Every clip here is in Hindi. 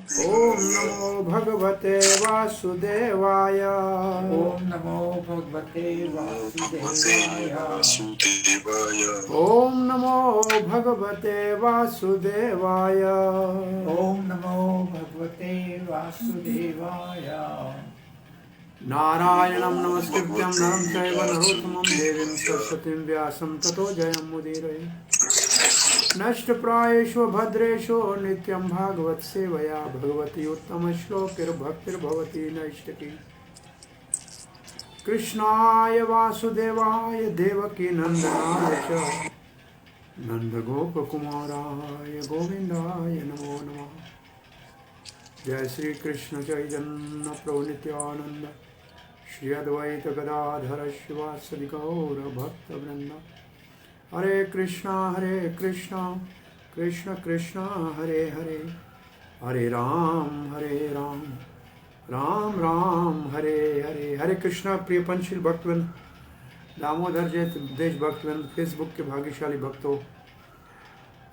ओम नमो भगवते वासुदेवाय। ओम नमो भगवते वासुदेवाय। ओम नमो भगवते वासुदेवाय। ओम नमो भगवते वासुदेवाय। नारायणं नमस्कृत्यं नरं चैव नरोत्तमं देवीं सरस्वतीं व्यासं ततो जयमुदीरये। नष्टप्रायेषु भद्रेषु नित्यं भागवत सेवया भगवती उत्तमश्लोकिर्भक्तिर्भवती नैष्टिकी। कृष्णाय वासुदेवाय देवकी नंदनाय च नंदगोपकुमाराय गोविंदाय नमो नमः। जय श्री कृष्ण चैतन्य प्रभु नित्यानंद श्री अद्वैत गदाधर शिवासदि गौर भक्तवृंद। हरे कृष्णा कृष्ण कृष्ण हरे हरे, हरे राम राम राम हरे हरे। हरे कृष्णा प्रिय पंचशील भक्तवृंद, दामोदर जय देश भक्तवृंद, फेसबुक के भाग्यशाली भक्तों,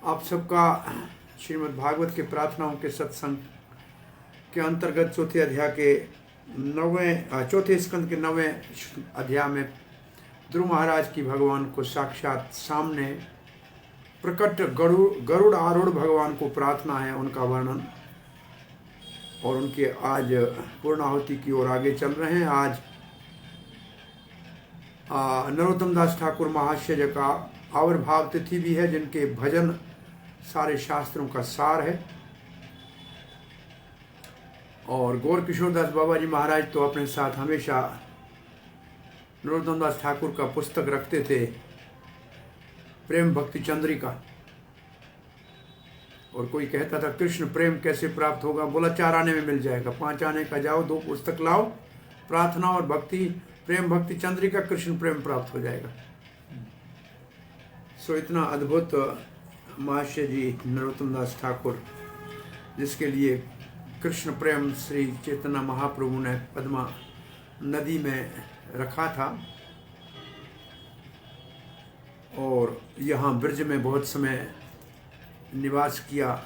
आप सबका श्रीमद् भागवत के प्रार्थनाओं के सत्संग के अंतर्गत चौथे अध्याय के चौथे स्कंद के 9वें अध्याय में ध्रुव महाराज की भगवान को साक्षात सामने प्रकट गरुड़ आरूढ़ भगवान को प्रार्थना है, उनका वर्णन और उनके आज पूर्णाहुति की ओर आगे चल रहे हैं। आज नरोत्तम दास ठाकुर महाशय का आविर्भाव तिथि भी है, जिनके भजन सारे शास्त्रों का सार है। और गौर किशोरदास बाबा जी महाराज तो अपने साथ हमेशा नरोत्तम दास ठाकुर का पुस्तक रखते थे, प्रेम भक्ति चंद्रिका। और कोई कहता था कृष्ण प्रेम कैसे प्राप्त होगा, बोला 4 आने में मिल जाएगा, 5 आने का जाओ, 2 पुस्तक लाओ, प्रार्थना और भक्ति, प्रेम भक्ति चंद्रिका, कृष्ण प्रेम प्राप्त हो जाएगा। सो इतना अद्भुत महाशय जी नरोत्तम दास ठाकुर, जिसके लिए कृष्ण प्रेम श्री चैतन्य महाप्रभु ने पद्मा नदी में रखा था और यहाँ ब्रज में बहुत समय निवास किया।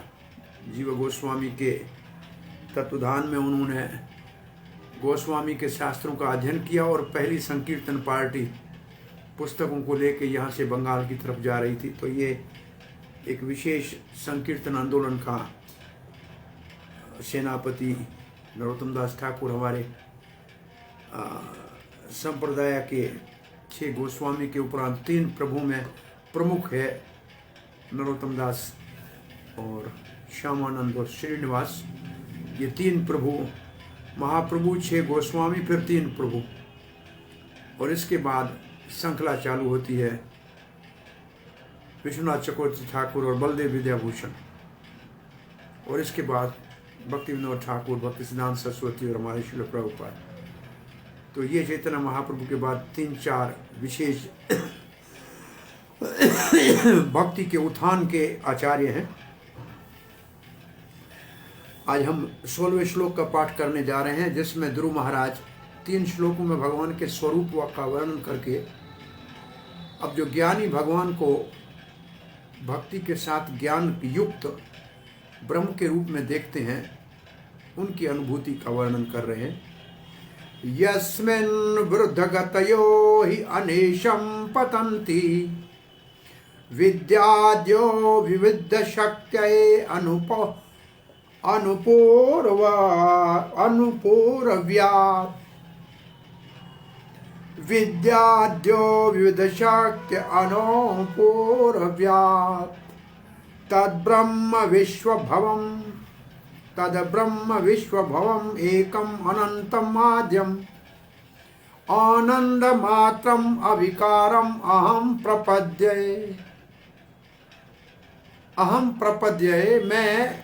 जीव गोस्वामी के तत्वधान में उन्होंने गोस्वामी के शास्त्रों का अध्ययन किया और पहली संकीर्तन पार्टी पुस्तकों को लेकर यहाँ से बंगाल की तरफ जा रही थी। तो ये एक विशेष संकीर्तन आंदोलन का सेनापति नरोत्तम दास ठाकुर हमारे संप्रदाय के 6 गोस्वामी के उपरांत 3 प्रभु में प्रमुख है, नरोत्तम दास और श्यामानंद और श्रीनिवास। ये 3 प्रभु, महाप्रभु, 6 गोस्वामी, फिर 3 प्रभु। और इसके बाद श्रृंखला चालू होती है विश्वनाथ चक्रवर्ती ठाकुर और बलदेव विद्याभूषण, और इसके बाद भक्ति विनोद ठाकुर, भक्ति सिद्धांत सरस्वती और हमारे श्रील प्रभुपाद। तो ये चैतन्य महाप्रभु के बाद 3-4 विशेष भक्ति के उत्थान के आचार्य हैं। आज हम 16वें श्लोक का पाठ करने जा रहे हैं, जिसमें ध्रुव महाराज 3 श्लोकों में भगवान के स्वरूप का वर्णन करके अब जो ज्ञानी भगवान को भक्ति के साथ ज्ञान युक्त ब्रह्म के रूप में देखते हैं, उनकी अनुभूति का वर्णन कर रहे हैं। यस्मिन् वृद्धगतयो हि अनेशं पतन्ति विद्याद्यो विविध शक्त्यै अनुपूर्व्यात् विद्याद्यो विविध शक्ति अनुपूर्व्यात् तद्ब्रह्म विश्वभवम् एकम् अनन्तम् आद्यम् आनन्दमात्रम् अविकारम् अहम प्रपद्ये, मैं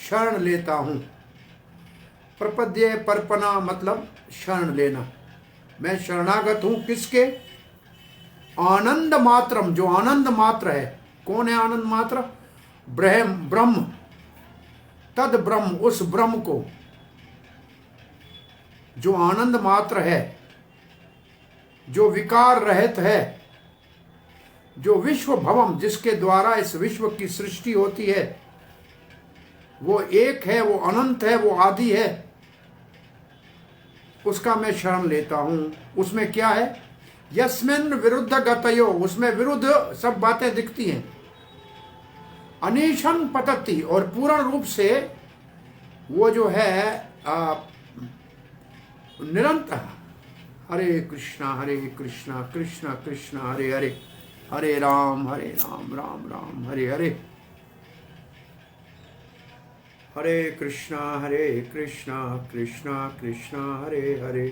शरण लेता हूँ। प्रपद्ये परपना मतलब शरण लेना। मैं शरणागत हूँ किसके? आनंद मात्रम, जो आनंद मात्र है। कौन है आनंद मात्र? ब्रह्म, तद ब्रह्म, उस ब्रह्म को जो आनंद मात्र है, जो विकार रहित है, जो विश्व भवम, जिसके द्वारा इस विश्व की सृष्टि होती है, वो एक है, वो अनंत है, वो आदि है, उसका मैं शरण लेता हूं। उसमें क्या है? यस्मिन विरुद्ध गतयो, उसमें विरुद्ध सब बातें दिखती हैं। अनीशन पतति, और पूर्ण रूप से वो जो है निरंतर। हरे कृष्णा कृष्णा कृष्णा हरे हरे, हरे राम राम राम हरे हरे। हरे कृष्णा कृष्णा कृष्णा हरे हरे,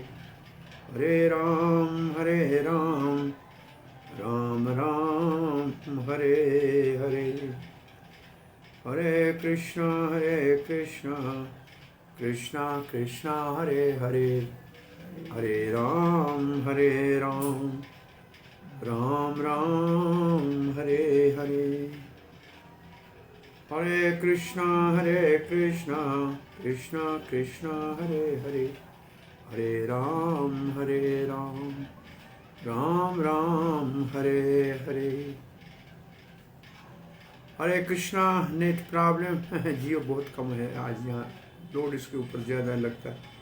हरे राम राम राम हरे हरे। हरे कृष्णा कृष्णा कृष्णा हरे हरे, हरे राम राम राम हरे हरे। हरे कृष्णा कृष्णा कृष्णा हरे हरे, हरे राम राम राम हरे हरे। हरे कृष्णा। नेट प्रॉब्लम जियो बहुत कम है आज, यहाँ लोड इसके ऊपर ज़्यादा लगता है।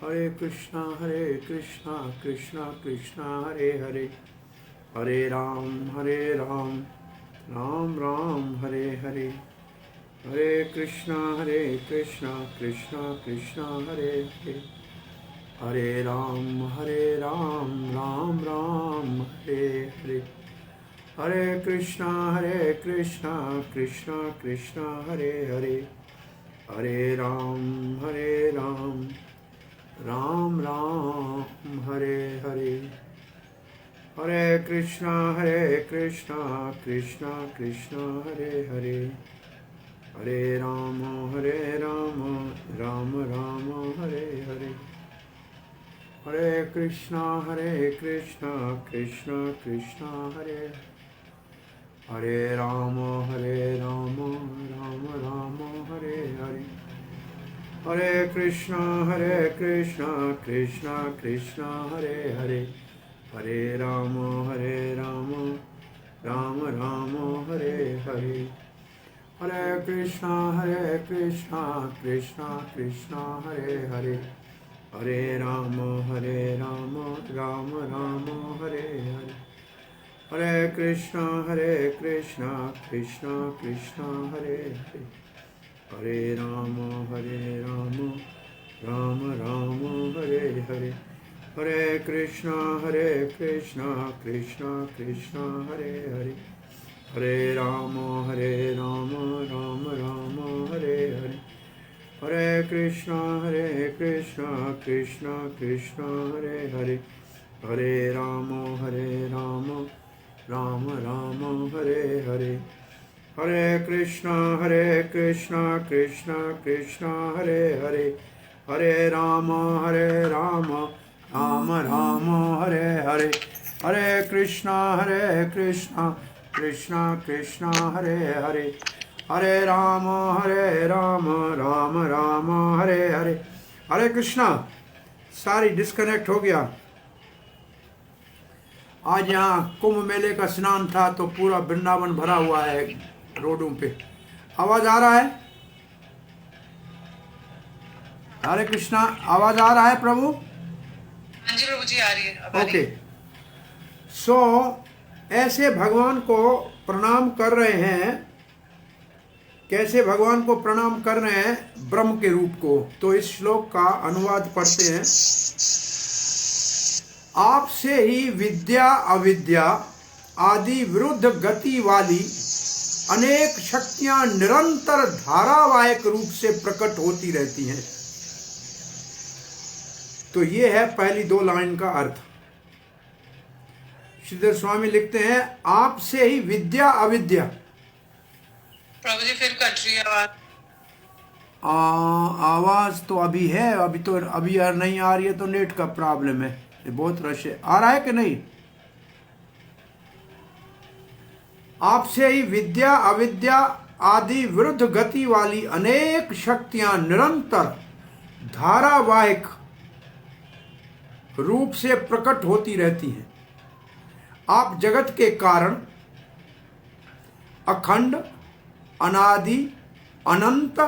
हरे कृष्णा कृष्णा कृष्णा हरे हरे, हरे राम राम राम हरे हरे। हरे कृष्णा कृष्णा कृष्णा हरे हरे, हरे राम राम राम हरे हरे। हरे कृष्णा कृष्णा कृष्णा हरे हरे, हरे राम राम राम हरे हरे। हरे कृष्णा कृष्णा हरे हरे, हरे राम राम हरे हरे। हरे कृष्णा कृष्णा हरे, हरे राम राम हरे हरे। हरे कृष्णा कृष्णा हरे हरे, हरे राम राम हरे हरे। हरे कृष्णा कृष्णा हरे हरे, हरे राम राम हरे हरे। हरे कृष्णा कृष्णा हरे हरे, हरे राम राम हरे हरे। हरे कृष्णा कृष्णा हरे हरे, हरे राम राम हरे हरे। हरे कृष्णा कृष्णा हरे हरे, हरे राम राम हरे हरे। हरे कृष्णा कृष्णा हरे हरे, हरे राम राम हरे हरे। हरे कृष्णा कृष्णा हरे हरे, हरे राम राम हरे हरे। हरे कृष्णा। सारी डिस्कनेक्ट हो गया। आज यहाँ कुंभ मेले का स्नान था तो पूरा वृंदावन भरा हुआ है रोडों पे। आवाज आ रहा है? हरे कृष्णा। आवाज आ रहा है प्रभु? हाँ जी प्रभु जी, आ रही है। ओके। सो ऐसे भगवान को प्रणाम कर रहे हैं। कैसे भगवान को प्रणाम कर रहे हैं? ब्रह्म के रूप को। तो इस श्लोक का अनुवाद पढ़ते हैं। आपसे ही विद्या अविद्या आदि विरुद्ध गति वाली अनेक शक्तियां निरंतर धारावाहिक रूप से प्रकट होती रहती हैं। तो ये है पहली दो लाइन का अर्थ। श्रीधर स्वामी लिखते हैं, आपसे ही विद्या अविद्या। प्रभु जी फिर कट रही है आवाज। आवाज तो अभी है, अभी यार नहीं आ रही है तो नेट का प्रॉब्लम है। ये बहुत रश है। आ रहा है कि नहीं? आपसे ही विद्या अविद्या आदि विरुद्ध गति वाली अनेक शक्तियां निरंतर धारावाहिक रूप से प्रकट होती रहती हैं। आप जगत के कारण अखंड, अनादि, अनंत,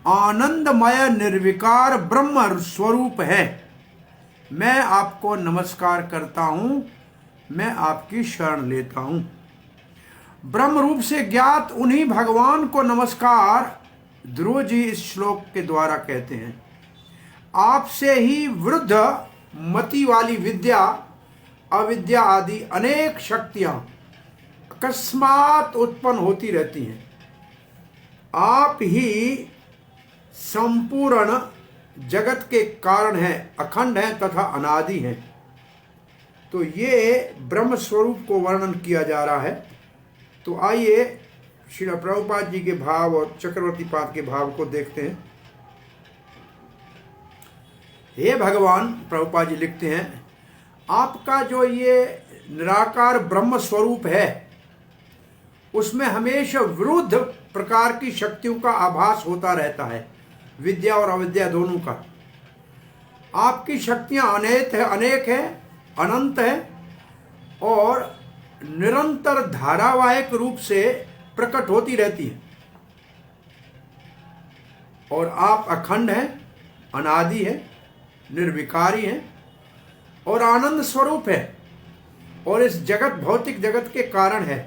आनंदमय निर्विकार ब्रह्म स्वरूप है। मैं आपको नमस्कार करता हूं, मैं आपकी शरण लेता हूं। ब्रह्म रूप से ज्ञात उन्हीं भगवान को नमस्कार ध्रुव जी इस श्लोक के द्वारा कहते हैं। आपसे ही विरुद्ध मति वाली विद्या अविद्या आदि अनेक शक्तियां अकस्मात उत्पन्न होती रहती हैं। आप ही संपूर्ण जगत के कारण हैं, अखंड हैं तथा अनादि हैं। तो ये ब्रह्म स्वरूप को वर्णन किया जा रहा है। तो आइए श्रील प्रभुपाद जी के भाव और चक्रवर्ती पाद के भाव को देखते हैं। हे भगवान, प्रभुपाद जी लिखते हैं, आपका जो ये निराकार ब्रह्म स्वरूप है उसमें हमेशा विरुद्ध प्रकार की शक्तियों का आभास होता रहता है, विद्या और अविद्या दोनों का। आपकी शक्तियां अनेक है, अनंत है और निरंतर धारावाहिक रूप से प्रकट होती रहती है। और आप अखंड हैं, अनादि है, निर्विकारी हैं और आनंद स्वरूप है और इस जगत भौतिक जगत के कारण है।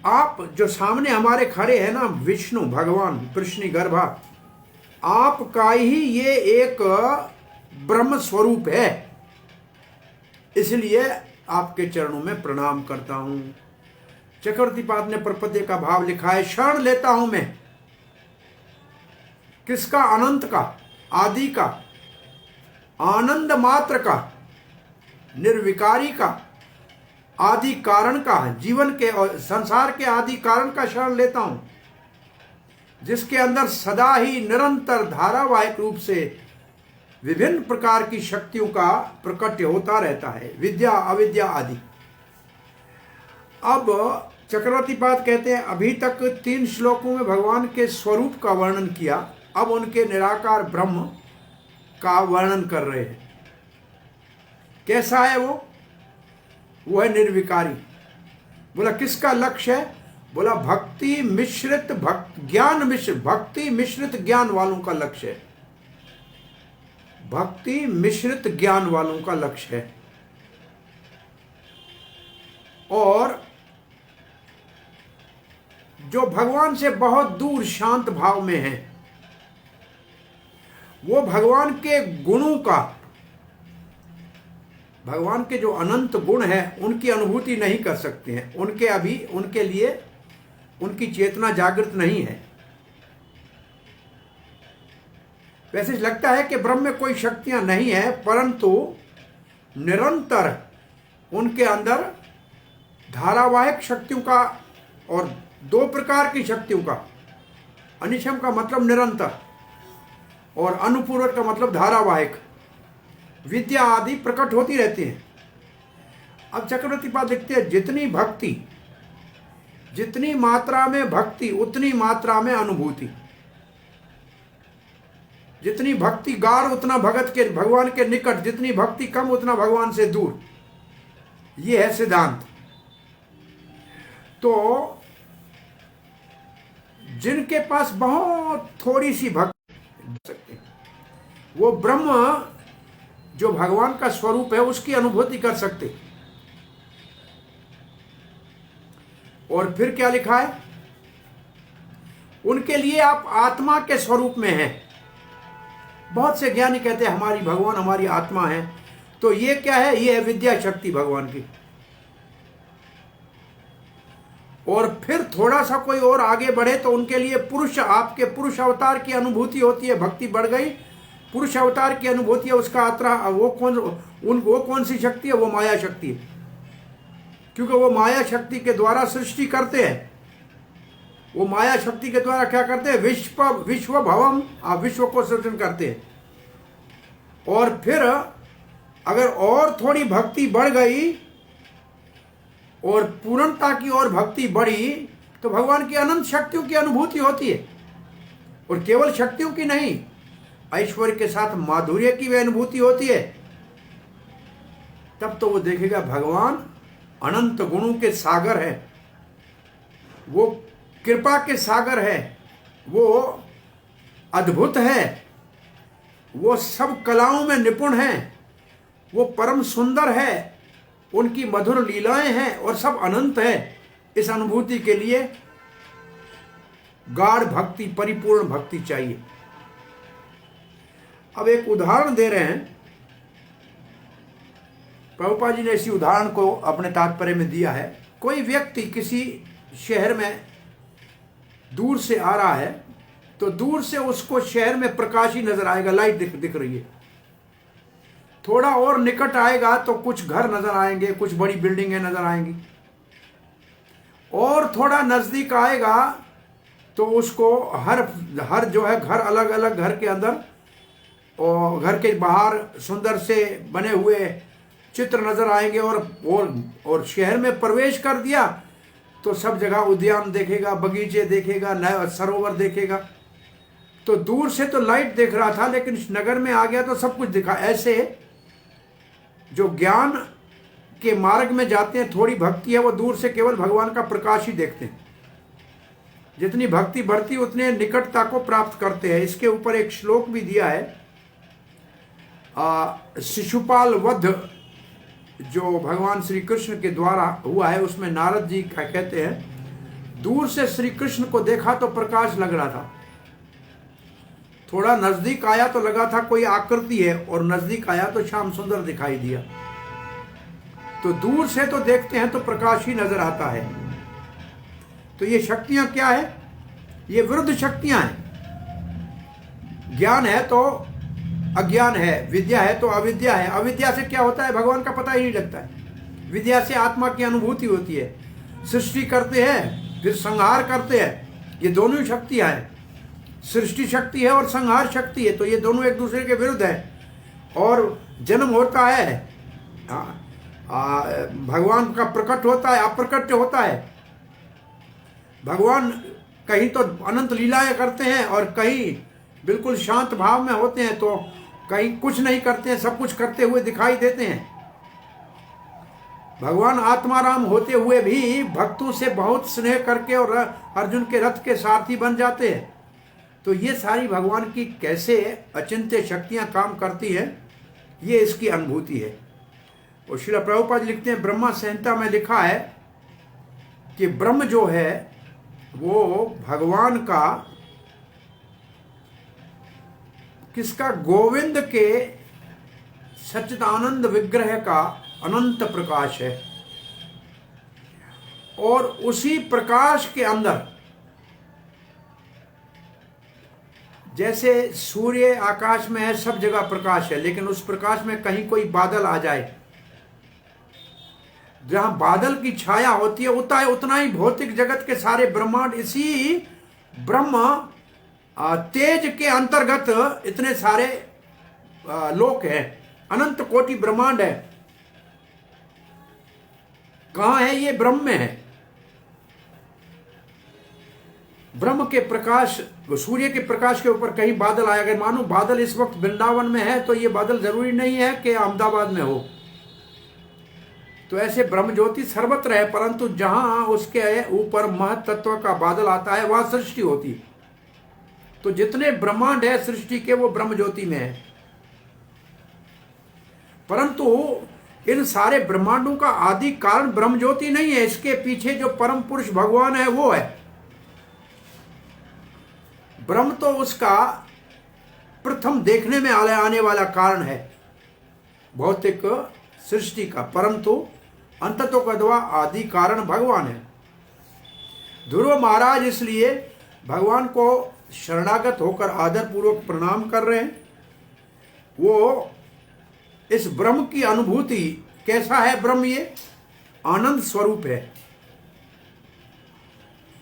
आप जो सामने हमारे खड़े हैं ना, विष्णु भगवान कृष्ण गर्भा, आपका ही ये एक ब्रह्म स्वरूप है। इसलिए आपके चरणों में प्रणाम करता हूं। चक्रवर्ती पाद ने प्रपद्य का भाव लिखा है, शरण लेता हूं मैं किसका? अनंत का, आदि का, आनंद मात्र का, निर्विकारी का, आदि कारण का, जीवन के और संसार के आदि कारण का शरण लेता हूं, जिसके अंदर सदा ही निरंतर धारावाहिक रूप से विभिन्न प्रकार की शक्तियों का प्रकट होता रहता है, विद्या अविद्या आदि। अब चक्रवर्ती पाद कहते हैं, अभी तक 3 श्लोकों में भगवान के स्वरूप का वर्णन किया, अब उनके निराकार ब्रह्म का वर्णन कर रहे हैं। कैसा है वो है निर्विकारी। बोला किसका लक्ष्य है? बोला भक्ति मिश्रित भक्ति मिश्रित ज्ञान वालों का लक्ष्य है। भक्ति मिश्रित ज्ञान वालों का लक्ष्य है। और जो भगवान से बहुत दूर शांत भाव में है, वो भगवान के गुणों का, भगवान के जो अनंत गुण हैं उनकी अनुभूति नहीं कर सकते हैं। उनके लिए उनकी चेतना जागृत नहीं है। वैसे लगता है कि ब्रह्म में कोई शक्तियां नहीं है, परंतु निरंतर उनके अंदर धारावाहिक शक्तियों का और 2 प्रकार की शक्तियों का, अनिशम का मतलब निरंतर और अनुपूर्वक का मतलब धारावाहिक, विद्या आदि प्रकट होती रहती हैं। अब चक्रवर्ती पाद लिखते हैं, जितनी मात्रा में भक्ति उतनी मात्रा में अनुभूति, जितनी भक्ति गाढ़ उतना भगवान के निकट, जितनी भक्ति कम उतना भगवान से दूर। ये है सिद्धांत। तो जिनके पास बहुत थोड़ी सी भक्ति, वो ब्रह्म जो भगवान का स्वरूप है उसकी अनुभूति कर सकते। और फिर क्या लिखा है? उनके लिए आप आत्मा के स्वरूप में हैं। बहुत से ज्ञानी कहते हैं हमारी भगवान हमारी आत्मा है। तो ये क्या है? ये है विद्या शक्ति भगवान की। और फिर थोड़ा सा कोई और आगे बढ़े तो उनके लिए पुरुष, आपके पुरुष अवतार की अनुभूति होती है। भक्ति बढ़ गई, पुरुष अवतार की अनुभूति है। उसका आत्रा वो कौन सी शक्ति है? वो माया शक्ति है, क्योंकि वो माया शक्ति के द्वारा सृष्टि करते हैं। वो माया शक्ति के द्वारा क्या करते हैं? विश्व भवम, विश्व को सृजन करते हैं। और फिर अगर और थोड़ी भक्ति बढ़ गई और पूर्णता की ओर भक्ति बढ़ी तो भगवान की अनंत शक्तियों की अनुभूति होती है, और केवल शक्तियों की नहीं, ऐश्वर्य के साथ माधुर्य की भी अनुभूति होती है। तब तो वो देखेगा भगवान अनंत गुणों के सागर है, वो कृपा के सागर है, वो अद्भुत है, वो सब कलाओं में निपुण है, वो परम सुंदर है, उनकी मधुर लीलाएं हैं और सब अनंत है। इस अनुभूति के लिए गाढ़ भक्ति, परिपूर्ण भक्ति चाहिए। अब एक उदाहरण दे रहे हैं, प्रभुपाद जी ने इसी उदाहरण को अपने तात्पर्य में दिया है। कोई व्यक्ति किसी शहर में दूर से आ रहा है तो दूर से उसको शहर में प्रकाश ही नजर आएगा, लाइट दिख रही है। थोड़ा और निकट आएगा तो कुछ घर नजर आएंगे, कुछ बड़ी बिल्डिंगें नजर आएंगी, और थोड़ा नजदीक आएगा तो उसको हर जो है घर, अलग अलग घर के अंदर और घर के बाहर सुंदर से बने हुए चित्र नजर आएंगे, और शहर में प्रवेश कर दिया तो सब जगह उद्यान देखेगा, बगीचे देखेगा, नए सरोवर देखेगा। तो दूर से तो लाइट देख रहा था, लेकिन नगर में आ गया तो सब कुछ दिखा। ऐसे जो ज्ञान के मार्ग में जाते हैं, थोड़ी भक्ति है, वो दूर से केवल भगवान का प्रकाश ही देखते हैं। जितनी भक्ति बढ़ती उतने निकटता को प्राप्त करते हैं। इसके ऊपर एक श्लोक भी दिया है, शिशुपाल वध जो भगवान श्री कृष्ण के द्वारा हुआ है, उसमें नारद जी कहते हैं, दूर से श्री कृष्ण को देखा तो प्रकाश लग रहा था, थोड़ा नजदीक आया तो लगा था कोई आकृति है, और नजदीक आया तो श्याम सुंदर दिखाई दिया। तो दूर से तो देखते हैं तो प्रकाश ही नजर आता है। तो ये शक्तियां क्या है? ये विरुद्ध शक्तियां हैं। ज्ञान है तो अज्ञान है, विद्या है तो अविद्या है। अविद्या से क्या होता है भगवान का पता ही नहीं लगता है। विद्या से आत्मा की अनुभूति होती है। सृष्टि करते हैं फिर संहार करते हैं, ये दोनों ही शक्तियां हैं। सृष्टि शक्ति है और संहार शक्ति है, तो ये दोनों एक दूसरे के विरुद्ध है। और जन्म होता है, भगवान का प्रकट होता है, अप्रकट होता है। भगवान कहीं तो अनंत लीलाएं करते हैं और कहीं बिल्कुल शांत भाव में होते हैं, तो कहीं कुछ नहीं करते हैं, सब कुछ करते हुए दिखाई देते हैं। भगवान आत्माराम होते हुए भी भक्तों से बहुत स्नेह करके और अर्जुन के रथ के सारथी बन जाते हैं। तो ये सारी भगवान की कैसे अचिंत्य शक्तियां काम करती है, ये इसकी अनुभूति है। और श्रील प्रभुपाद लिखते हैं, ब्रह्मा संहिता में लिखा है कि ब्रह्म जो है वो भगवान का, किसका? गोविंद के सच्चिदानंद विग्रह का अनंत प्रकाश है। और उसी प्रकाश के अंदर जैसे सूर्य आकाश में है, सब जगह प्रकाश है, लेकिन उस प्रकाश में कहीं कोई बादल आ जाए, जहां बादल की छाया होती है, उतना ही भौतिक जगत के सारे ब्रह्मांड, इसी ब्रह्म तेज के अंतर्गत इतने सारे लोक हैं, अनंत कोटि ब्रह्मांड है। कहां है? ये ब्रह्म में है। ब्रह्म के प्रकाश, सूर्य के प्रकाश के ऊपर कहीं बादल आया, अगर मानो बादल इस वक्त वृंदावन में है तो ये बादल जरूरी नहीं है कि अहमदाबाद में हो। तो ऐसे ब्रह्म ज्योति सर्वत्र है, परंतु जहां उसके ऊपर महत्त्व का बादल आता है वहां सृष्टि होती है। तो जितने ब्रह्मांड है सृष्टि के, वो ब्रह्म ज्योति में है। परंतु इन सारे ब्रह्मांडों का आदि कारण ब्रह्म ज्योति नहीं है, इसके पीछे जो परम पुरुष भगवान है वो है। ब्रह्म तो उसका प्रथम देखने में आने वाला कारण है भौतिक सृष्टि का, परंतु अंततः कद्वा आदि कारण भगवान है। ध्रुव महाराज इसलिए भगवान को शरणागत होकर आदर पूर्वक प्रणाम कर रहे हैं। वो इस ब्रह्म की अनुभूति, कैसा है ब्रह्म? ये आनंद स्वरूप है।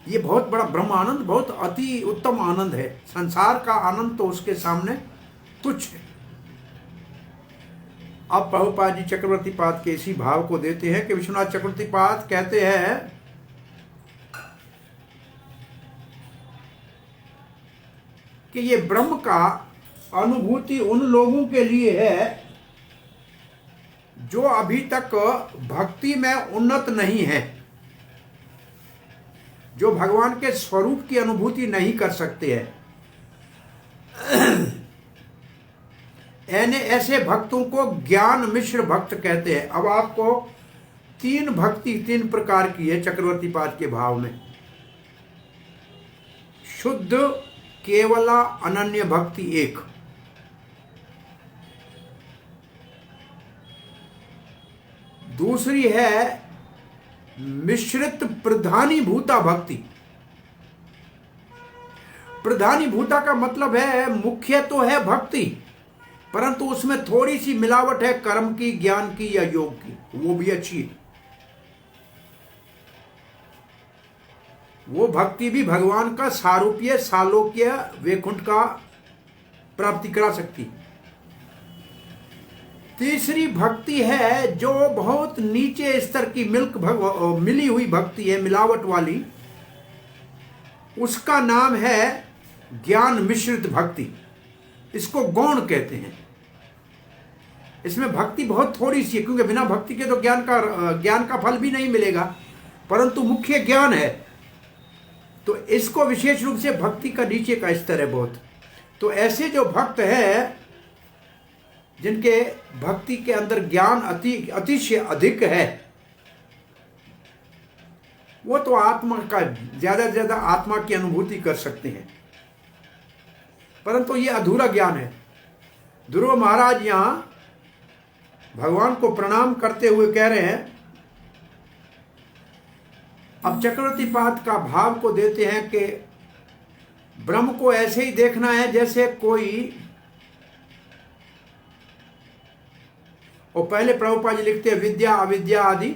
ये बहुत बड़ा ब्रह्म आनंद, बहुत अति उत्तम आनंद है। संसार का आनंद तो उसके सामने तुच्छ है। अब प्रभुपाद जी चक्रवर्ती पाद के इसी भाव को देते हैं कि विश्वनाथ चक्रवर्ती पाद कहते हैं कि ये ब्रह्म का अनुभूति उन लोगों के लिए है जो अभी तक भक्ति में उन्नत नहीं है, जो भगवान के स्वरूप की अनुभूति नहीं कर सकते हैं। ऐसे भक्तों को ज्ञान मिश्र भक्त कहते हैं। अब आपको तीन प्रकार की है चक्रवर्ती पाद के भाव में। शुद्ध केवला अनन्य भक्ति एक, दूसरी है मिश्रित प्रधानीभूता भक्ति। प्रधानीभूता का मतलब है मुख्य तो है भक्ति, परंतु उसमें थोड़ी सी मिलावट है कर्म की, ज्ञान की या योग की, वो भी अच्छी है। वो भक्ति भी भगवान का सारूप्य सालोक्य वैकुंठ का प्राप्ति करा सकती। तीसरी भक्ति है जो बहुत नीचे स्तर की मिली हुई भक्ति है, मिलावट वाली, उसका नाम है ज्ञान मिश्रित भक्ति। इसको गौण कहते हैं। इसमें भक्ति बहुत थोड़ी सी है, क्योंकि बिना भक्ति के तो ज्ञान का फल भी नहीं मिलेगा, परंतु मुख्य ज्ञान है, तो इसको विशेष रूप से भक्ति का नीचे का स्तर है बहुत। तो ऐसे जो भक्त है जिनके भक्ति के अंदर ज्ञान अतिशय अधिक है, वो तो आत्मा का ज्यादा से ज्यादा आत्मा की अनुभूति कर सकते हैं, परंतु ये अधूरा ज्ञान है। ध्रुव महाराज यहां भगवान को प्रणाम करते हुए कह रहे हैं, अब चक्रवर्ती पाद का भाव को देते हैं कि ब्रह्म को ऐसे ही देखना है जैसे कोई, और पहले प्रभुपाद जी लिखते हैं विद्या अविद्या आदि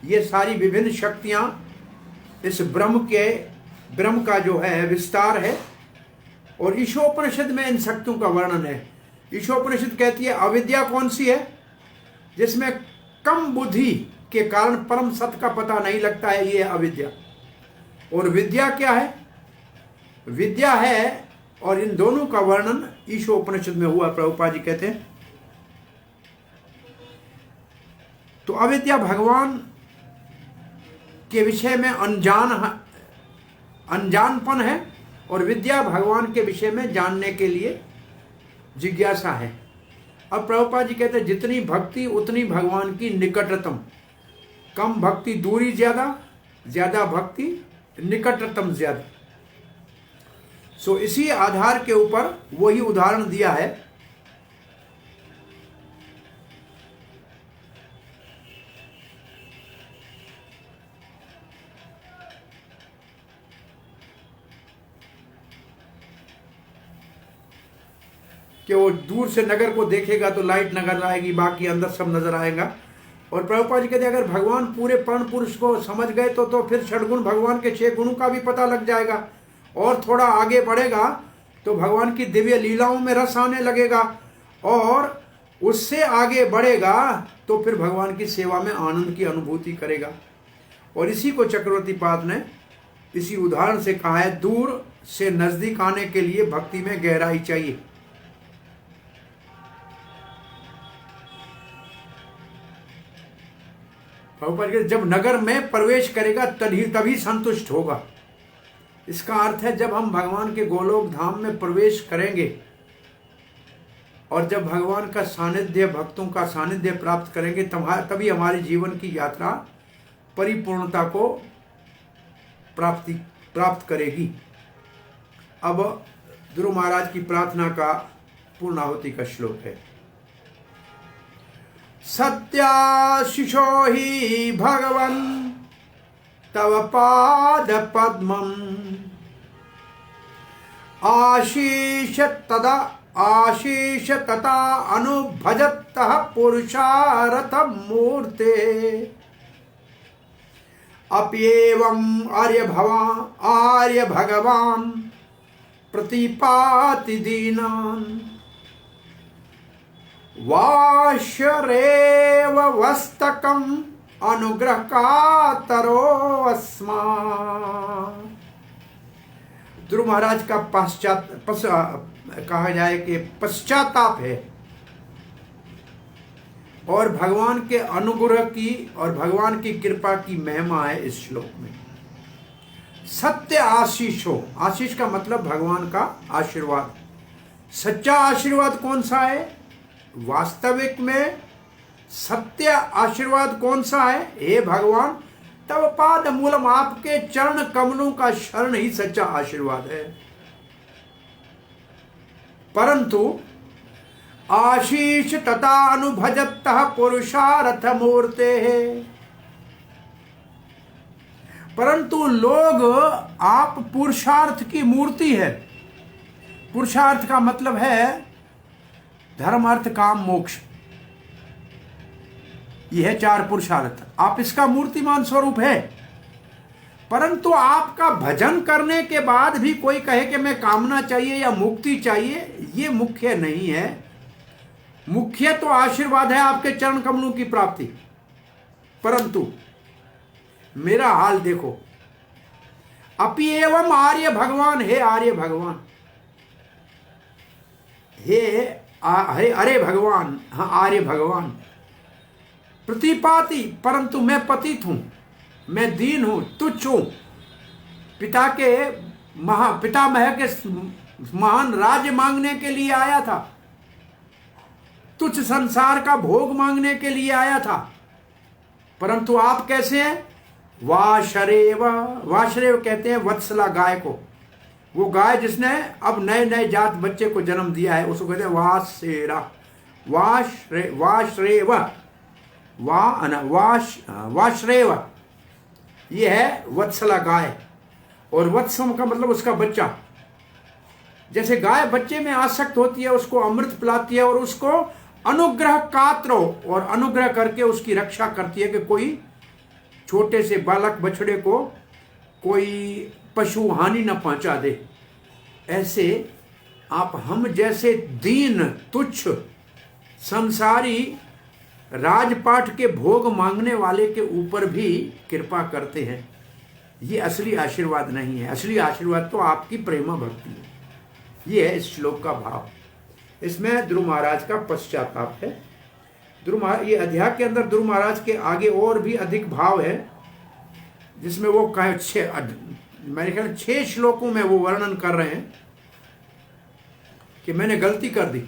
ये सारी विभिन्न शक्तियां इस ब्रह्म का जो है विस्तार है। और ईशोपनिषद में इन शक्तियों का वर्णन है। ईशोपनिषद कहती है अविद्या कौन सी है, जिसमें कम बुद्धि के कारण परम सत्य का पता नहीं लगता है, ये अविद्या। और विद्या क्या है, विद्या है, और इन दोनों का वर्णन ईशोपनिषद में हुआ, प्रभुपाद जी कहते हैं। तो अविद्या भगवान के विषय में अनजानपन है, और विद्या भगवान के विषय में जानने के लिए जिज्ञासा है। अब प्रभुपाद जी कहते हैं जितनी भक्ति उतनी भगवान की निकटतम, कम भक्ति दूरी ज्यादा, ज्यादा भक्ति निकटतम ज्यादा। सो इसी आधार के ऊपर वही उदाहरण दिया है। कि वो दूर से नगर को देखेगा तो लाइट नजर आएगी, बाकी अंदर सब नजर आएगा। और प्रभुपाद जी कहते हैं अगर भगवान पूरे पूर्ण पुरुष को समझ गए तो फिर षडगुण भगवान के 6 गुणों का भी पता लग जाएगा। और थोड़ा आगे बढ़ेगा तो भगवान की दिव्य लीलाओं में रस आने लगेगा, और उससे आगे बढ़ेगा तो फिर भगवान की सेवा में आनंद की अनुभूति करेगा। और इसी को चक्रवर्ती पाद ने इसी उदाहरण से कहा है, दूर से नजदीक आने के लिए भक्ति में गहराई चाहिए। जब नगर में प्रवेश करेगा तभी संतुष्ट होगा। इसका अर्थ है जब हम भगवान के गोलोक धाम में प्रवेश करेंगे और जब भगवान का सानिध्य, भक्तों का सानिध्य प्राप्त करेंगे, तभी हमारे जीवन की यात्रा परिपूर्णता को प्राप्त करेगी। अब ध्रुव महाराज की प्रार्थना का पूर्णाहुति का श्लोक है। सत्याशिषो हि भगवन् तव पाद पद्मम् आशीष तथा अनुभजतः पुरुषार्थ मूर्ते अप्येवम् आर्य भगवान् प्रतिपाति दीनान् वाशरेव वस्तकम अनुग्रह कातरो अस्मा। ध्रुव महाराज का कहा जाए कि पश्चाताप है और भगवान के अनुग्रह की और भगवान की कृपा की महिमा है इस श्लोक में। सत्य आशीष हो, आशीष का मतलब भगवान का आशीर्वाद। सच्चा आशीर्वाद कौन सा है? वास्तविक में सत्य आशीर्वाद कौन सा है? हे भगवान तव पाद मूलम, आपके चरण कमलों का शरण ही सच्चा आशीर्वाद है। परंतु आशीष तथा अनुभजत पुरुषार्थ मूर्ते है। परंतु लोग आप पुरुषार्थ की मूर्ति है। पुरुषार्थ का मतलब है धर्म अर्थ काम मोक्ष, यह है 4 पुरुषार्थ। आप इसका मूर्तिमान स्वरूप है। परंतु आपका भजन करने के बाद भी कोई कहे कि मैं कामना चाहिए या मुक्ति चाहिए, ये मुख्य नहीं है। मुख्य तो आशीर्वाद है आपके चरण कमलों की प्राप्ति। परंतु मेरा हाल देखो, अपि एवं आर्य भगवान, हे आर्य भगवान, हे अरे भगवान, हाँ आर्य भगवान, प्रतिपाति, परंतु मैं पतित हूं, मैं दीन हूं, तुच्छ हूं। पितामह के महान राज्य मांगने के लिए आया था, तुच्छ संसार का भोग मांगने के लिए आया था। परंतु आप कैसे हैं? वाशरेव, वाशरेव कहते हैं वत्सला गाय को। वो गाय जिसने अब नए नए जात बच्चे को जन्म दिया है उसको कहते हैं वाशेरा, वाशरेव, वाशरेव, ये है वत्सला गाय। और वत्सम का मतलब उसका बच्चा। जैसे गाय बच्चे में आसक्त होती है, उसको अमृत पिलाती है और उसको अनुग्रह कात्रो, और अनुग्रह करके उसकी रक्षा करती है कि कोई छोटे से बालक बछड़े को कोई पशु हानि न पहुंचा दे। ऐसे आप हम जैसे दीन तुच्छ संसारी राजपाट के भोग मांगने वाले के ऊपर भी कृपा करते हैं। ये असली आशीर्वाद नहीं है। असली आशीर्वाद तो आपकी प्रेमा भक्ति है। ये है इस श्लोक का भाव। इसमें ध्रुव महाराज का पश्चाताप है। ये अध्याय के अंदर ध्रुव महाराज के आगे और भी अधिक भाव है, जिसमें वो मेरे ख्याल 6 श्लोकों में वो वर्णन कर रहे हैं कि मैंने गलती कर दी,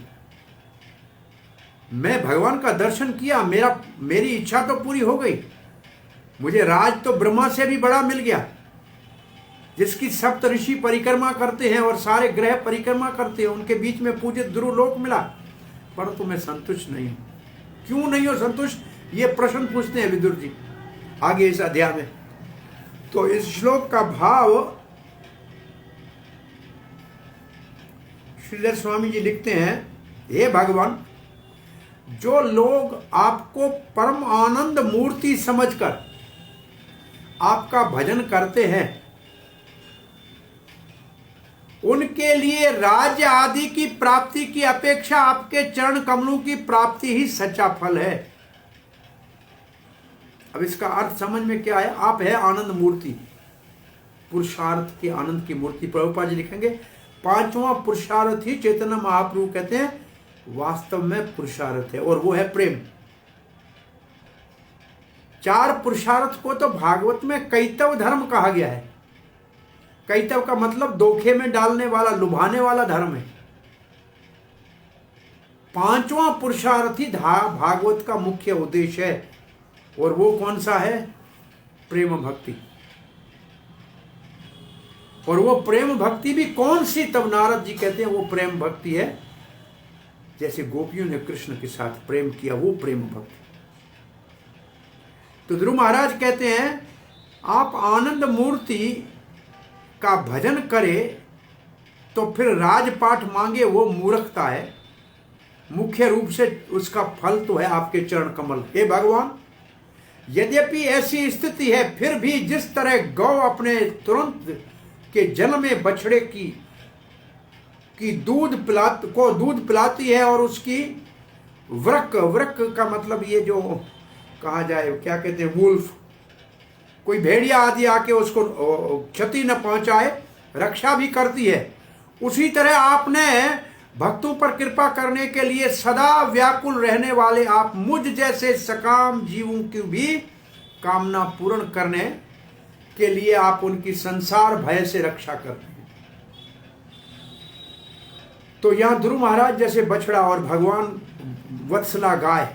मैं भगवान का दर्शन किया, मेरी इच्छा तो पूरी हो गई, मुझे राज तो ब्रह्मा से भी बड़ा मिल गया, जिसकी सप्त ऋषि परिक्रमा करते हैं और सारे ग्रह परिक्रमा करते हैं, उनके बीच में पूजित ध्रुव लोक मिला। परंतु मैं संतुष्ट नहीं हूं। क्यों नहीं हो संतुष्ट? ये प्रश्न पूछते हैं विदुर जी आगे इस अध्याय में। तो इस श्लोक का भाव श्रीधर स्वामी जी लिखते हैं, हे भगवान, जो लोग आपको परम आनंद मूर्ति समझकर आपका भजन करते हैं, उनके लिए राज्य आदि की प्राप्ति की अपेक्षा आपके चरण कमलों की प्राप्ति ही सच्चा फल है। अब इसका अर्थ समझ में क्या है? आप है आनंद मूर्ति, पुरुषार्थ के आनंद की मूर्ति। प्रभुपाद जी लिखेंगे 5वां पुरुषार्थ ही चैतन्य महाप्रभु कहते हैं वास्तव में पुरुषार्थ है, और वो है प्रेम। 4 पुरुषार्थ को तो भागवत में कैतव धर्म कहा गया है। कैतव का मतलब धोखे में डालने वाला, लुभाने वाला धर्म है। 5वां पुरुषार्थ ही भागवत का मुख्य उद्देश्य है, और वो कौन सा है? प्रेम भक्ति। और वो प्रेम भक्ति भी कौन सी? तब नारद जी कहते हैं वो प्रेम भक्ति है जैसे गोपियों ने कृष्ण के साथ प्रेम किया, वो प्रेम भक्ति। तो ध्रुव महाराज कहते हैं आप आनंद मूर्ति का भजन करे तो फिर राजपाठ मांगे वो मूर्खता है। मुख्य रूप से उसका फल तो है आपके चरण कमल। हे भगवान, यद्यपि ऐसी स्थिति है, फिर भी जिस तरह गौ अपने तुरंत के जन्म में बछड़े की दूध पिलाती है और वृक, वृक का मतलब ये जो कहा जाए, क्या कहते हैं, वुल्फ, कोई भेड़िया आदि आके उसको क्षति न पहुंचाए, रक्षा भी करती है। उसी तरह आपने भक्तों पर कृपा करने के लिए सदा व्याकुल रहने वाले आप मुझ जैसे सकाम जीवों की भी कामना पूर्ण करने के लिए आप उनकी संसार भय से रक्षा करते हैं। तो यहां ध्रुव महाराज जैसे बछड़ा और भगवान वत्सला गाय,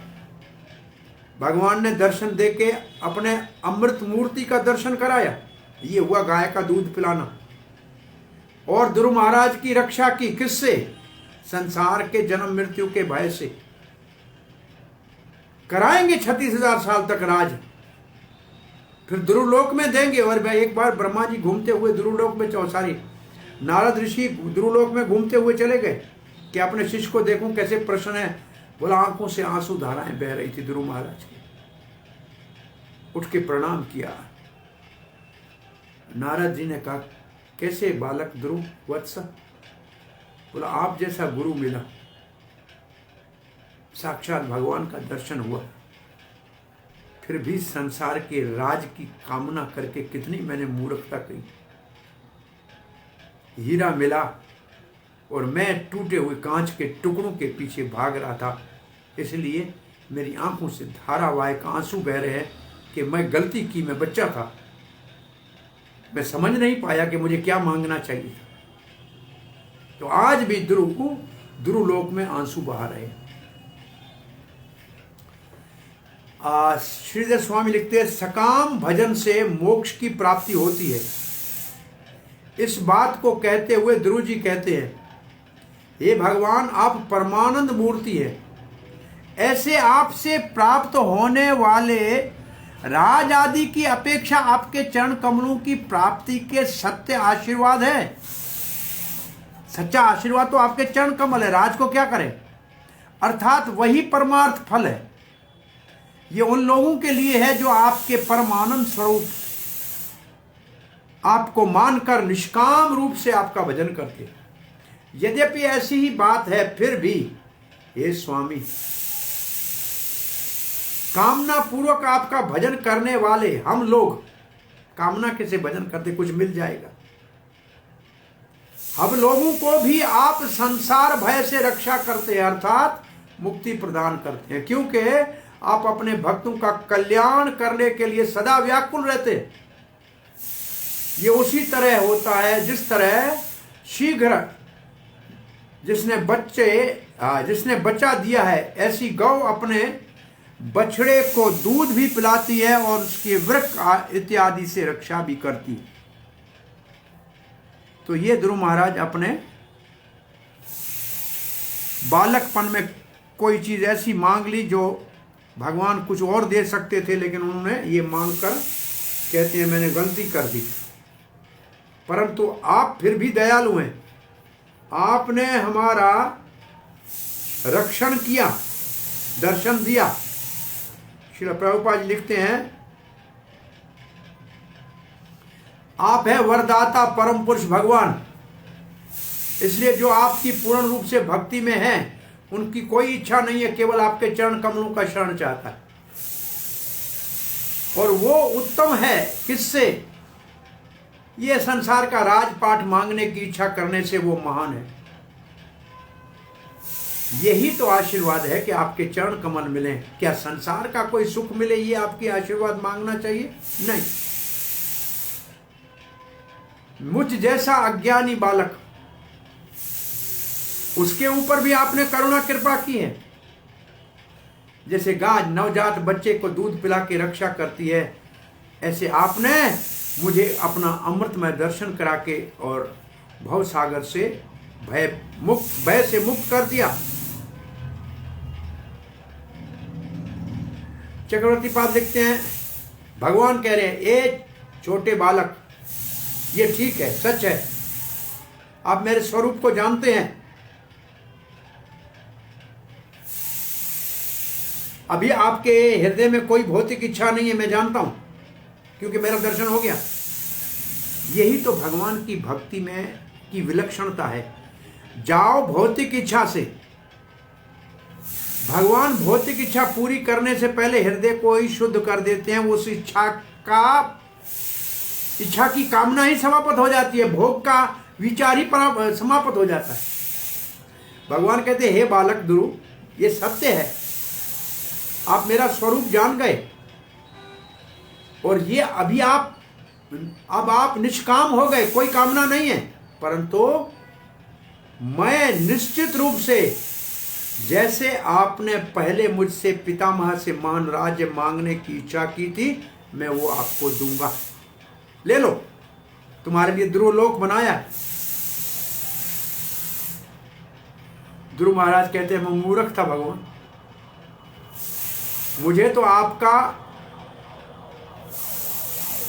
भगवान ने दर्शन देके अपने अमृत मूर्ति का दर्शन कराया, ये हुआ गाय का दूध पिलाना। और ध्रुव महाराज की रक्षा की किससे? संसार के जन्म मृत्यु के भय से। कराएंगे 36,000 साल तक राज, फिर ध्रुवलोक में देंगे। और एक बार ब्रह्मा जी घूमते हुए ध्रुवलोक में, सॉरी, नारद ऋषि ध्रुवलोक में घूमते हुए चले गए कि अपने शिष्य को देखूं कैसे प्रसन्न है। बोला, आंखों से आंसू धाराएं बह रही थी ध्रुव महाराज की। उठ के प्रणाम किया। नारद जी ने कहा, कैसे बालक ध्रुव वत्स? बोला, आप जैसा गुरु मिला, साक्षात भगवान का दर्शन हुआ, फिर भी संसार के राज की कामना करके कितनी मैंने मूर्खता की। हीरा मिला और मैं टूटे हुए कांच के टुकड़ों के पीछे भाग रहा था, इसलिए मेरी आंखों से धारावाहिक आंसू बह रहे हैं कि मैं गलती की, मैं बच्चा था, मैं समझ नहीं पाया कि मुझे क्या मांगना चाहिए था। तो आज भी ध्रुव लोक में आंसू बहा रहे हैं। श्रीधर स्वामी लिखते हैं, सकाम भजन से मोक्ष की प्राप्ति होती है। इस बात को कहते हुए ध्रुव जी कहते हैं, हे भगवान, आप परमानंद मूर्ति है, ऐसे आपसे प्राप्त होने वाले राज आदि की अपेक्षा आपके चरण कमलों की प्राप्ति के सत्य आशीर्वाद है। सच्चा आशीर्वाद तो आपके चरण कमल है, राज को क्या करें, अर्थात वही परमार्थ फल है। ये उन लोगों के लिए है जो आपके परमानंद स्वरूप आपको मानकर निष्काम रूप से आपका भजन करते हैं। यद्यपि ऐसी ही बात है, फिर भी हे स्वामी, कामना पूर्वक आपका भजन करने वाले हम लोग कामना कैसे भजन करते, कुछ मिल जाएगा। हम लोगों को भी आप संसार भय से रक्षा करते हैं, अर्थात मुक्ति प्रदान करते हैं, क्योंकि आप अपने भक्तों का कल्याण करने के लिए सदा व्याकुल रहते हैं। ये उसी तरह होता है जिस तरह शीघ्र जिसने बच्चा दिया है, ऐसी गौ अपने बछड़े को दूध भी पिलाती है और उसके वृक इत्यादि से रक्षा भी करती है। तो ये ध्रुव महाराज अपने बालकपन में कोई चीज ऐसी मांग ली जो भगवान कुछ और दे सकते थे, लेकिन उन्होंने ये मांग कर कहते हैं मैंने गलती कर दी। परंतु आप फिर भी दयालु हैं, आपने हमारा रक्षण किया, दर्शन दिया। श्रील प्रभुपाद जी लिखते हैं, आप है वरदाता परम पुरुष भगवान, इसलिए जो आपकी पूर्ण रूप से भक्ति में है उनकी कोई इच्छा नहीं है, केवल आपके चरण कमलों का शरण चाहता है। और वो उत्तम है किससे? ये संसार का राजपाट मांगने की इच्छा करने से वो महान है। यही तो आशीर्वाद है कि आपके चरण कमल मिले। क्या संसार का कोई सुख मिले ये आपकी आशीर्वाद मांगना चाहिए? नहीं। मुझ जैसा अज्ञानी बालक, उसके ऊपर भी आपने करुणा कृपा की है। जैसे गाय नवजात बच्चे को दूध पिला के रक्षा करती है, ऐसे आपने मुझे अपना अमृतमय दर्शन करा के और भव सागर से भय से मुक्त कर दिया। चक्रवर्ती पाद लिखते हैं, भगवान कह रहे हैं, ए छोटे बालक, ये ठीक है, सच है, आप मेरे स्वरूप को जानते हैं। अभी आपके हृदय में कोई भौतिक इच्छा नहीं है, मैं जानता हूं, क्योंकि मेरा दर्शन हो गया। यही तो भगवान की भक्ति में की विलक्षणता है। जाओ भौतिक इच्छा से, भगवान भौतिक इच्छा पूरी करने से पहले हृदय को ही शुद्ध कर देते हैं। उस इच्छा की कामना ही समाप्त हो जाती है, भोग का विचार ही समाप्त हो जाता है। भगवान कहते हैं, हे बालक ध्रुव, ये सत्य है, आप मेरा स्वरूप जान गए और ये अभी अब आप निष्काम हो गए, कोई कामना नहीं है। परंतु मैं निश्चित रूप से, जैसे आपने पहले मुझसे पितामह से महान राज्य मांगने की इच्छा की थी, मैं वो आपको दूंगा। ले लो, तुम्हारे लिए ध्रुव लोक बनाया है। ध्रुव महाराज कहते हैं, मैं मूर्ख था भगवान, मुझे तो आपका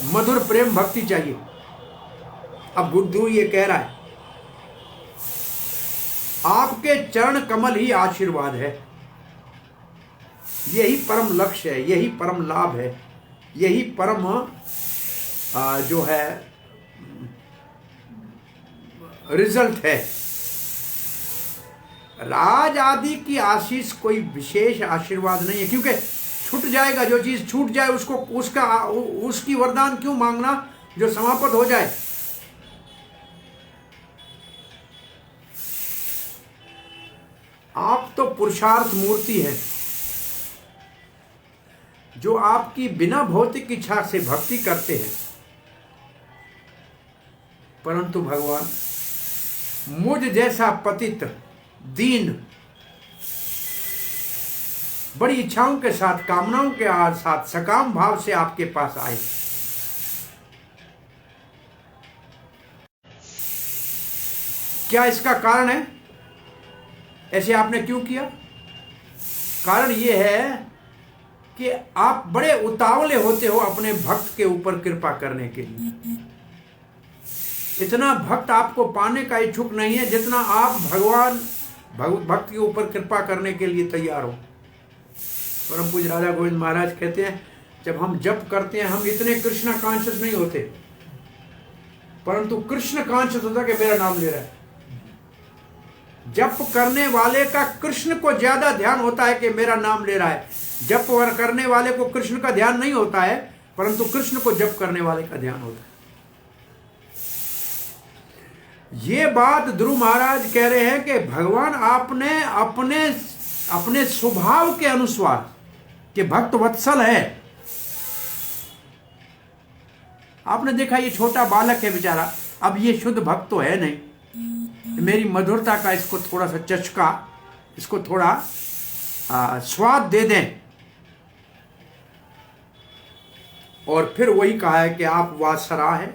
मधुर प्रेम भक्ति चाहिए। अब बुद्धू ये कह रहा है, आपके चरण कमल ही आशीर्वाद है, यही परम लक्ष्य है, यही परम लाभ है, यही परम जो है रिजल्ट है। राज आदि की आशीष कोई विशेष आशीर्वाद नहीं है, क्योंकि छूट जाएगा। जो चीज छूट जाए उसको उसकी वरदान क्यों मांगना जो समाप्त हो जाए। आप तो पुरुषार्थ मूर्ति है, जो आपकी बिना भौतिक इच्छा से भक्ति करते हैं। परंतु भगवान, मुझ जैसा पतित दीन बड़ी इच्छाओं के साथ, कामनाओं के साथ सकाम भाव से आपके पास आए, क्या इसका कारण है? ऐसे आपने क्यों किया? कारण यह है कि आप बड़े उतावले होते हो अपने भक्त के ऊपर कृपा करने के लिए। इतना भक्त आपको पाने का इच्छुक नहीं है जितना आप भगवान भक्त के ऊपर कृपा करने के लिए तैयार हो। परम पूज्य राधा गोविंद महाराज कहते हैं, जब हम जप करते हैं हम इतने कृष्ण कॉन्शियस नहीं होते, परंतु कृष्ण कॉन्शियस होता कि मेरा नाम ले रहा है। जप करने वाले का कृष्ण को ज्यादा ध्यान होता है कि मेरा नाम ले रहा है। जप करने वाले को कृष्ण का ध्यान नहीं होता है, परंतु कृष्ण को जप करने वाले का ध्यान होता है। ये बात ध्रुव महाराज कह रहे हैं कि भगवान आपने अपने स्वभाव के अनुसार कि भक्त वत्सल है। आपने देखा ये छोटा बालक है बेचारा, अब ये शुद्ध भक्त तो है नहीं, मेरी मधुरता का इसको थोड़ा सा चचका, इसको थोड़ा स्वाद दे दें। और फिर वही कहा है कि आप वासरा है,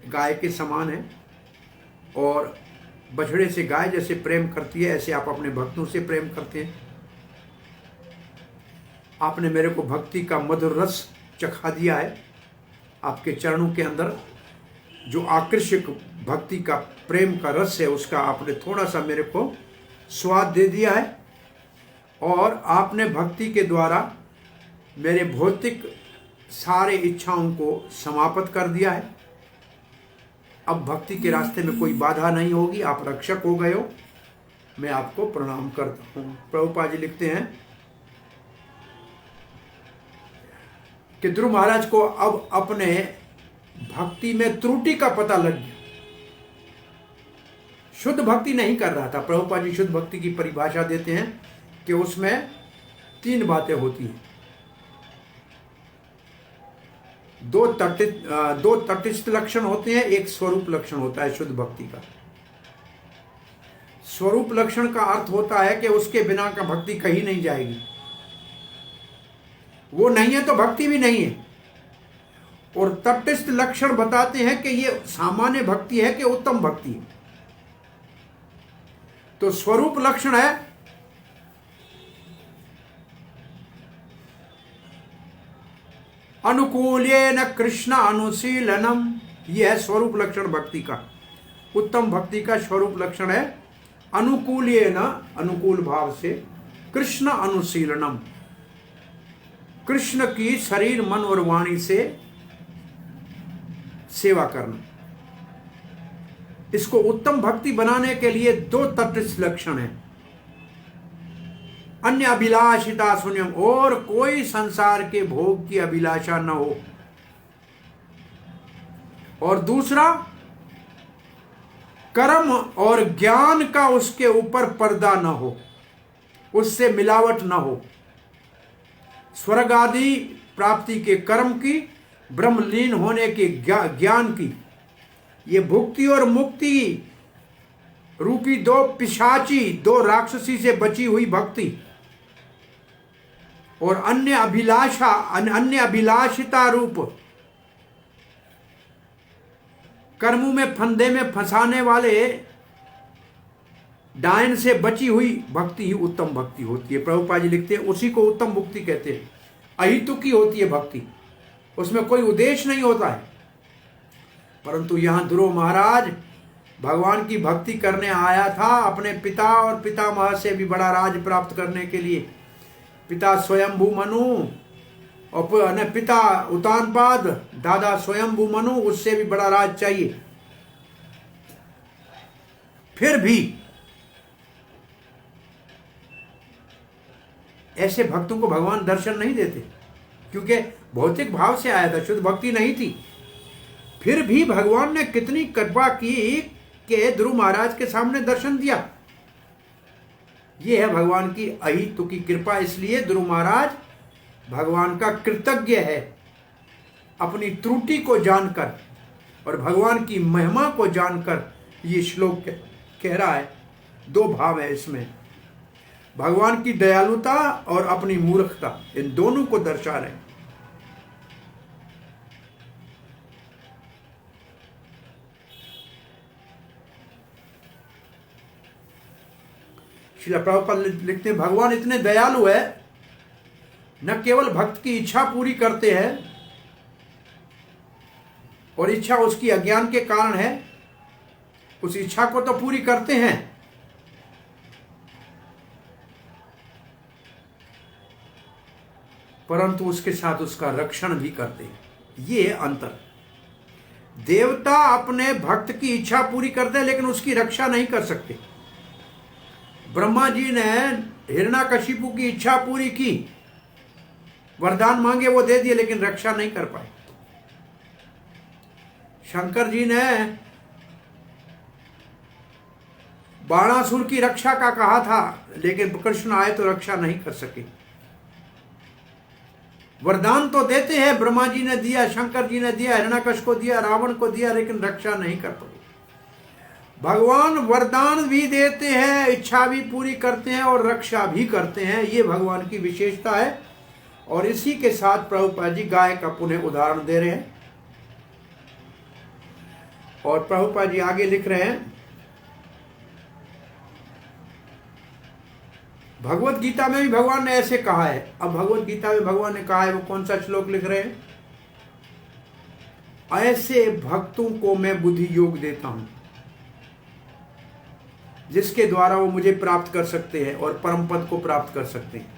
गाय के समान है, और बछड़े से गाय जैसे प्रेम करती है ऐसे आप अपने भक्तों से प्रेम करते हैं। आपने मेरे को भक्ति का मधुर रस चखा दिया है। आपके चरणों के अंदर जो आकर्षक भक्ति का प्रेम का रस है उसका आपने थोड़ा सा मेरे को स्वाद दे दिया है, और आपने भक्ति के द्वारा मेरे भौतिक सारे इच्छाओं को समाप्त कर दिया है। अब भक्ति के रास्ते में कोई बाधा नहीं होगी, आप रक्षक हो गए हो। मैं आपको प्रणाम करता हूँ। प्रभुपाद जी लिखते हैं कि ध्रुव महाराज को अब अपने भक्ति में त्रुटि का पता लग गया। शुद्ध भक्ति नहीं कर रहा था। प्रभुपाद जी शुद्ध भक्ति की परिभाषा देते हैं कि उसमें 3 बातें होती हैं। दो तटस्थ लक्षण होते हैं, एक स्वरूप लक्षण होता है शुद्ध भक्ति का। स्वरूप लक्षण का अर्थ होता है कि उसके बिना का भक्ति कहीं नहीं जाएगी। वो नहीं है तो भक्ति भी नहीं है। और तटस्थ लक्षण बताते हैं कि ये सामान्य भक्ति है कि उत्तम भक्ति है। तो स्वरूप लक्षण है अनुकूल्येन कृष्ण अनुशीलनम। यह है स्वरूप लक्षण भक्ति का। उत्तम भक्ति का स्वरूप लक्षण है अनुकूल्येन, अनुकूल भाव से, कृष्ण अनुशीलनम, कृष्ण की शरीर मन और वाणी से सेवा करना। इसको उत्तम भक्ति बनाने के लिए 2 तटस्थ लक्षण हैं। अन्य अभिलाषिता शून्यम, और कोई संसार के भोग की अभिलाषा न हो। और दूसरा, कर्म और ज्ञान का उसके ऊपर पर्दा न हो, उससे मिलावट न हो। स्वर्ग आदि प्राप्ति के कर्म की, ब्रह्मलीन होने के ज्ञान की, ये भुक्ति और मुक्ति रूपी दो पिशाची, दो राक्षसी से बची हुई भक्ति, और अन्य अभिलाषिता रूप कर्मों में फंदे में फंसाने वाले डायन से बची हुई भक्ति ही उत्तम भक्ति होती है। प्रभुपाद जी लिखते हैं उसी को उत्तम मुक्ति कहते हैं। अहितुकी होती है भक्ति, उसमें कोई उद्देश्य नहीं होता है। परंतु यहां ध्रुव महाराज भगवान की भक्ति करने आया था, अपने पिता और पितामह से भी बड़ा राज प्राप्त करने के लिए। पिता स्वयंभू मनु और पिता उतानपाद, दादा स्वयंभू मनु, उससे भी बड़ा राज चाहिए। फिर भी ऐसे भक्तों को भगवान दर्शन नहीं देते, क्योंकि भौतिक भाव से आया था, शुद्ध भक्ति नहीं थी। फिर भी भगवान ने कितनी कृपा की कि ध्रुव महाराज के सामने दर्शन दिया। यह है भगवान की अहितुकी कृपा। इसलिए ध्रुव महाराज भगवान का कृतज्ञ है। अपनी त्रुटि को जानकर और भगवान की महिमा को जानकर ये श्लोक कह रहा है। दो भाव है इसमें, भगवान की दयालुता और अपनी मूर्खता, इन दोनों को दर्शा रहे हैं। श्रील प्रभुपाद लिखते हैं भगवान इतने दयालु है, न केवल भक्त की इच्छा पूरी करते हैं, और इच्छा उसकी अज्ञान के कारण है, उस इच्छा को तो पूरी करते हैं, परंतु उसके साथ उसका रक्षण भी करते हैं। ये है अंतर। देवता अपने भक्त की इच्छा पूरी करते हैं, लेकिन उसकी रक्षा नहीं कर सकते। ब्रह्मा जी ने हिरण्याकशिपु की इच्छा पूरी की, वरदान मांगे वो दे दिए, लेकिन रक्षा नहीं कर पाए। शंकर जी ने बाणासुर की रक्षा का कहा था, लेकिन कृष्ण आए तो रक्षा नहीं कर सके। वरदान तो देते हैं, ब्रह्मा जी ने दिया, शंकर जी ने दिया, हिरण्याकश को दिया, रावण को दिया, लेकिन रक्षा नहीं कर पाए। भगवान वरदान भी देते हैं, इच्छा भी पूरी करते हैं और रक्षा भी करते हैं। ये भगवान की विशेषता है। और इसी के साथ प्रभुपाद जी गाय का पुनः उदाहरण दे रहे हैं। और प्रभुपाद जी आगे लिख रहे हैं, भगवत गीता में भी भगवान ने ऐसे कहा है। अब भगवत गीता में भगवान ने कहा है, वो कौन सा श्लोक लिख रहे हैं? ऐसे भक्तों को मैं बुद्धि योग देता हूं, जिसके द्वारा वो मुझे प्राप्त कर सकते हैं और परम पद को प्राप्त कर सकते हैं।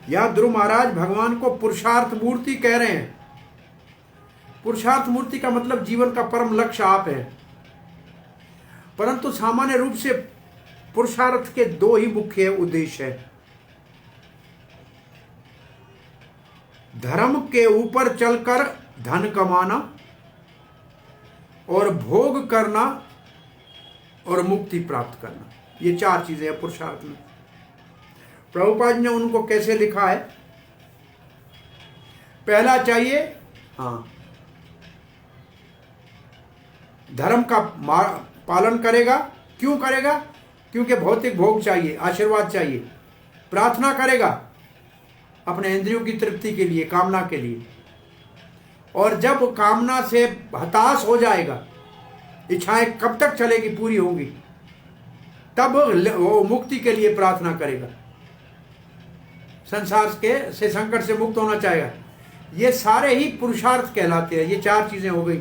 यहां ध्रुव महाराज भगवान को पुरुषार्थ मूर्ति कह रहे हैं। पुरुषार्थ मूर्ति का मतलब जीवन का परम लक्ष्य आप है। परंतु सामान्य रूप से पुरुषार्थ के दो ही मुख्य उद्देश्य है। धर्म के ऊपर चलकर धन कमाना और भोग करना और मुक्ति प्राप्त करना, ये चार चीजें हैं पुरुषार्थ में। प्रभुपाद ने उनको कैसे लिखा है? पहला चाहिए धर्म का पालन करेगा। क्यों करेगा? क्योंकि भौतिक भोग चाहिए, आशीर्वाद चाहिए। प्रार्थना करेगा अपने इंद्रियों की तृप्ति के लिए, कामना के लिए। और जब कामना से हताश हो जाएगा, इच्छाएं कब तक चलेगी, पूरी होंगी, तब वो मुक्ति के लिए प्रार्थना करेगा। संसार के से संकट से मुक्त होना चाहेगा। ये सारे ही पुरुषार्थ कहलाते हैं। ये चार चीजें हो गई,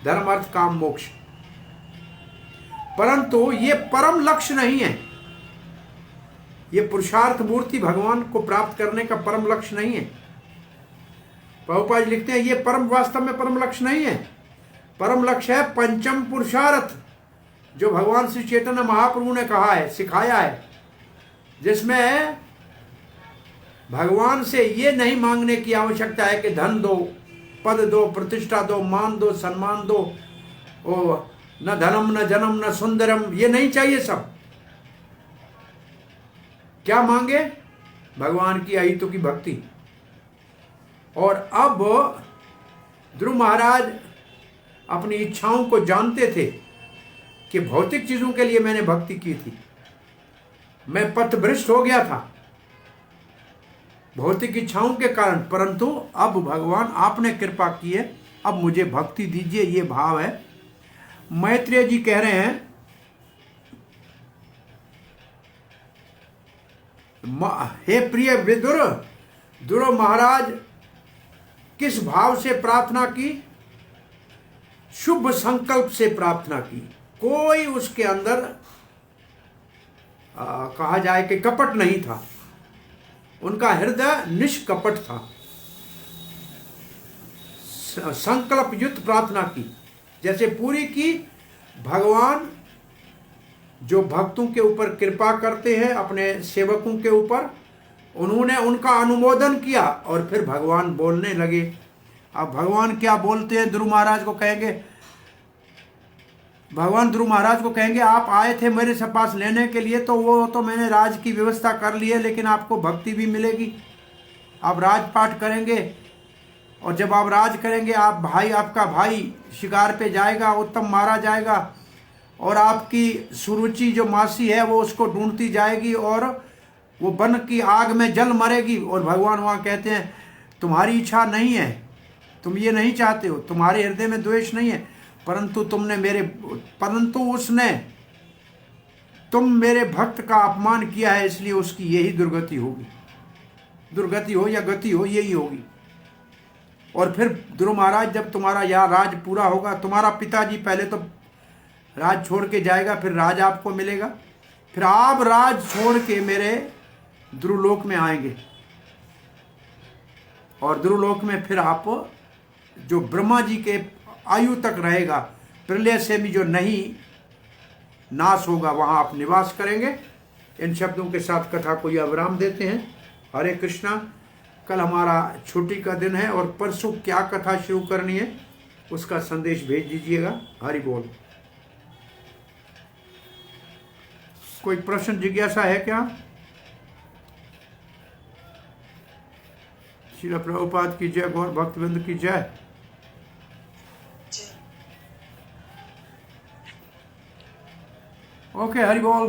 धर्म अर्थ काम मोक्ष। परंतु ये परम लक्ष्य नहीं है। ये पुरुषार्थ मूर्ति भगवान को प्राप्त करने का परम लक्ष्य नहीं है। प्रभुपाद जी लिखते हैं ये परम, वास्तव में परम लक्ष्य नहीं है। परम लक्ष्य है पंचम पुरुषार्थ, जो भगवान श्री चैतन्य महाप्रभु ने कहा है, सिखाया है। जिसमें भगवान से ये नहीं मांगने की आवश्यकता है कि धन दो, पद दो, प्रतिष्ठा दो, मान दो, सम्मान दो, ओ न धनम न जनम न सुंदरम, ये नहीं चाहिए सब। क्या मांगे? भगवान की अहितु की भक्ति। और अब ध्रुव महाराज अपनी इच्छाओं को जानते थे कि भौतिक चीजों के लिए मैंने भक्ति की थी, मैं पथभ्रष्ट हो गया था भौतिक इच्छाओं के कारण, परंतु अब भगवान आपने कृपा की है, अब मुझे भक्ति दीजिए, ये भाव है। मैत्रेय जी कह रहे हैं, हे प्रिय विदुर, ध्रुव महाराज किस भाव से प्रार्थना की? शुभ संकल्प से प्रार्थना की। कोई उसके अंदर कहा जाए कि कपट नहीं था, उनका हृदय निष्कपट था। संकल्प युक्त प्रार्थना की, जैसे पूरी की। भगवान जो भक्तों के ऊपर कृपा करते हैं, अपने सेवकों के ऊपर, उन्होंने उनका अनुमोदन किया और फिर भगवान बोलने लगे। अब भगवान क्या बोलते हैं? ध्रुव महाराज को कहेंगे, भगवान ध्रुव महाराज को कहेंगे, आप आए थे मेरे से पास लेने के लिए, तो वो तो मैंने राज की व्यवस्था कर ली है, लेकिन आपको भक्ति भी मिलेगी। आप राजपाट करेंगे, और जब आप राज करेंगे, आपका भाई शिकार पे जाएगा, उत्तम मारा जाएगा, और आपकी सुरुचि जो मासी है वो उसको ढूंढती जाएगी, और वो वन की आग में जल मरेगी। और भगवान वहाँ कहते हैं, तुम्हारी इच्छा नहीं है, तुम ये नहीं चाहते हो, तुम्हारे हृदय में द्वेष नहीं है, परंतु उसने तुम मेरे भक्त का अपमान किया है, इसलिए उसकी यही दुर्गति होगी। दुर्गति हो या गति हो, यही होगी। और फिर ध्रुव महाराज, जब तुम्हारा यह राज पूरा होगा, तुम्हारा पिताजी पहले तो राज छोड़ के जाएगा, फिर राज आपको मिलेगा, फिर आप राज छोड़ के मेरे ध्रुवलोक में आएंगे, और ध्रुवलोक में फिर आप जो ब्रह्मा जी के आयु तक रहेगा, प्रलय से भी जो नहीं नाश होगा, वहां आप निवास करेंगे। इन शब्दों के साथ कथा को यह विराम देते हैं। हरे कृष्णा। कल हमारा छुट्टी का दिन है, और परसों क्या कथा शुरू करनी है उसका संदेश भेज दीजिएगा। हरि बोल। कोई प्रश्न जिज्ञासा है क्या? श्रील प्रभुपाद की जय, गौर भक्तवृंद की जय। ओके, हरि बोल।